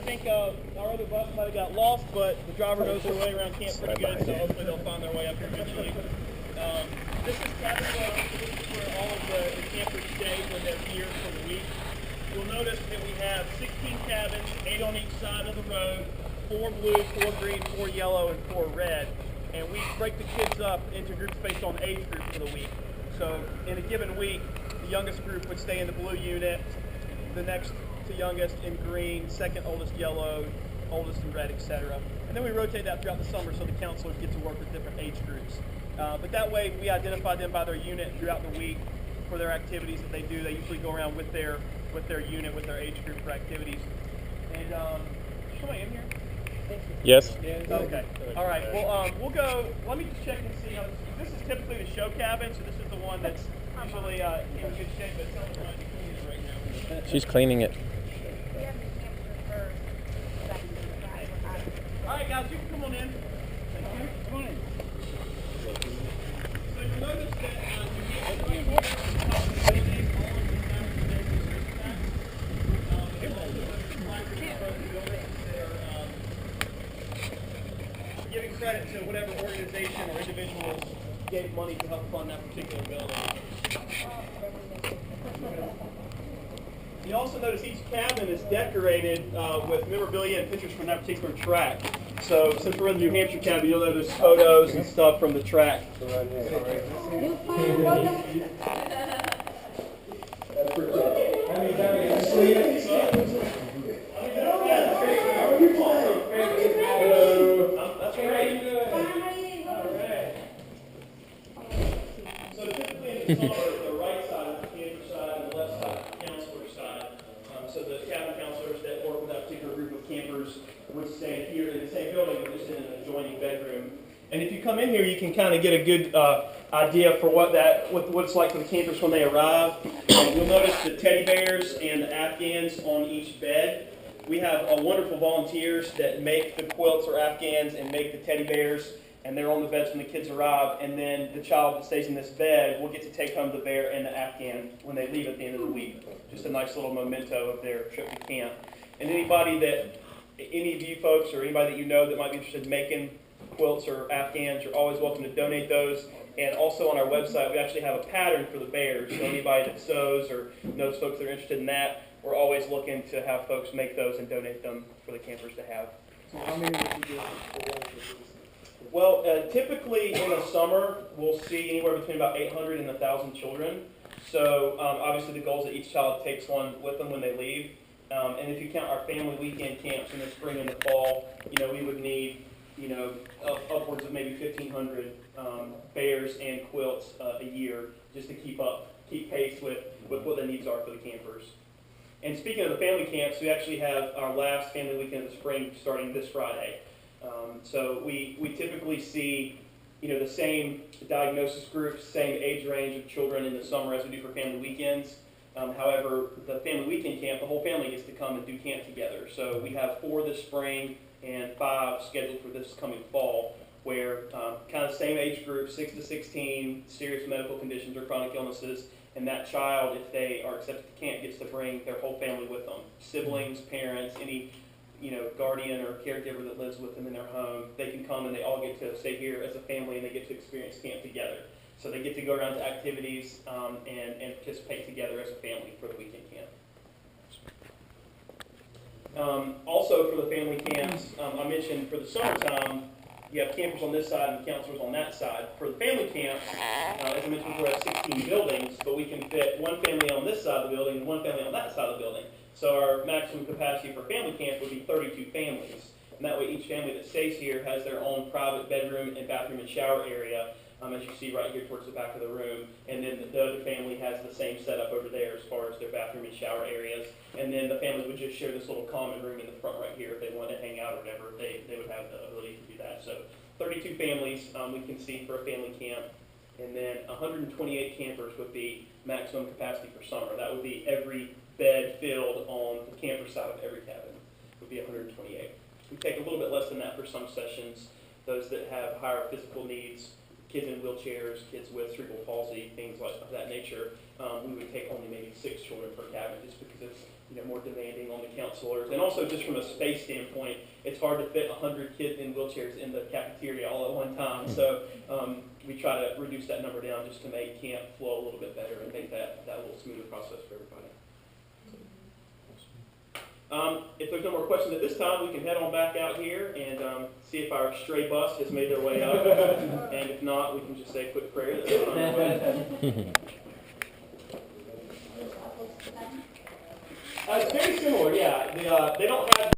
think our other bus might have got lost, but the driver knows their way around camp pretty good, so hopefully they'll find their way up here eventually. This is cabin one. This is where all of the campers stay when they're here for the week. You'll notice that we have 16 cabins, 8 on each side of the road, 4 blue, 4 green, 4 yellow, and 4 red. And we break the kids up into groups based on age group for the week. So in a given week, the youngest group would stay in the blue unit, the next to youngest in green, second oldest yellow, oldest in red, etc. And then we rotate that throughout the summer so the counselors get to work with different age groups. But that way we identify them by their unit throughout the week for their activities that they do. They usually go around with their unit, with their age group for activities. And is somebody in here? Yes. Okay. All right. Well, we'll go. Let me just check and see. This is typically the show cabin, so this is the one that's usually in good shape. But tell me right now. She's cleaning it. All right, guys, you can come on in. Come on in. So you notice that giving credit to whatever organization or individuals gave money to help fund that particular building. You also notice each cabin is decorated with memorabilia and pictures from that particular track. So since we're in the New Hampshire cabin, you'll notice photos and stuff from the track. That's great. So typically in the summer, the right side is the camper side and the left side is the counselor side. So the cabin counselors that work with that particular group of campers would stay here in the same building, but just in an adjoining bedroom. And if you come in here, you can kind of get a good idea for what it's like for the campers when they arrive. You'll notice the teddy bears and the Afghans on each bed. We have wonderful volunteers that make the quilts or Afghans and make the teddy bears, and they're on the beds when the kids arrive. And then the child that stays in this bed will get to take home the bear and the Afghan when they leave at the end of the week. Just a nice little memento of their trip to camp. And any of you folks or anybody that you know that might be interested in making quilts or Afghans, you're always welcome to donate those. And also on our website, we actually have a pattern for the bears. So anybody that sews or knows folks that are interested in that, we're always looking to have folks make those and donate them for the campers to have. So how many would you do? Well, typically in the summer, we'll see anywhere between about 800 and 1,000 children. So obviously the goal is that each child takes one with them when they leave. And if you count our family weekend camps in the spring and the fall, we would need, upwards of maybe 1,500 bears and quilts a year just to keep pace with what the needs are for the campers. And speaking of the family camps, we actually have our last family weekend of the spring starting this Friday. So we typically see, the same diagnosis groups, same age range of children in the summer as we do for family weekends. However, the family weekend camp, the whole family gets to come and do camp together. So we have 4 this spring and 5 scheduled for this coming fall, where kind of same age group, 6 to 16, serious medical conditions or chronic illnesses, and that child, if they are accepted to camp, gets to bring their whole family with them. Siblings, parents, any guardian or caregiver that lives with them in their home, they can come and they all get to stay here as a family and they get to experience camp together. So they get to go around to activities and participate together as a family for the weekend camp. Also for the family camps, I mentioned for the summertime, you have campers on this side and counselors on that side. For the family camps, as I mentioned, we have 16 buildings, but we can fit one family on this side of the building and one family on that side of the building. So our maximum capacity for family camp would be 32 families. And that way each family that stays here has their own private bedroom and bathroom and shower area, as you see right here towards the back of the room. And then the other family has the same setup over there as far as their bathroom and shower areas. And then the families would just share this little common room in the front right here. If they wanted to hang out or whatever, they would have the ability to do that. So 32 families we can see for a family camp. And then 128 campers would be maximum capacity for summer. That would be every bed filled on the camper side of every cabin. Would be 128. We take a little bit less than that for some sessions. Those that have higher physical needs, kids in wheelchairs, kids with cerebral palsy, things like of that nature, we would take only maybe 6 children per cabin just because it's more demanding on the counselors. And also just from a space standpoint, it's hard to fit 100 kids in wheelchairs in the cafeteria all at one time. So we try to reduce that number down just to make camp flow a little bit better and make that a little smoother process for everybody. If there's no more questions at this time, we can head on back out here and see if our stray bus has made their way up. And if not, we can just say a quick prayer. That's fine. It's very similar, yeah. They don't have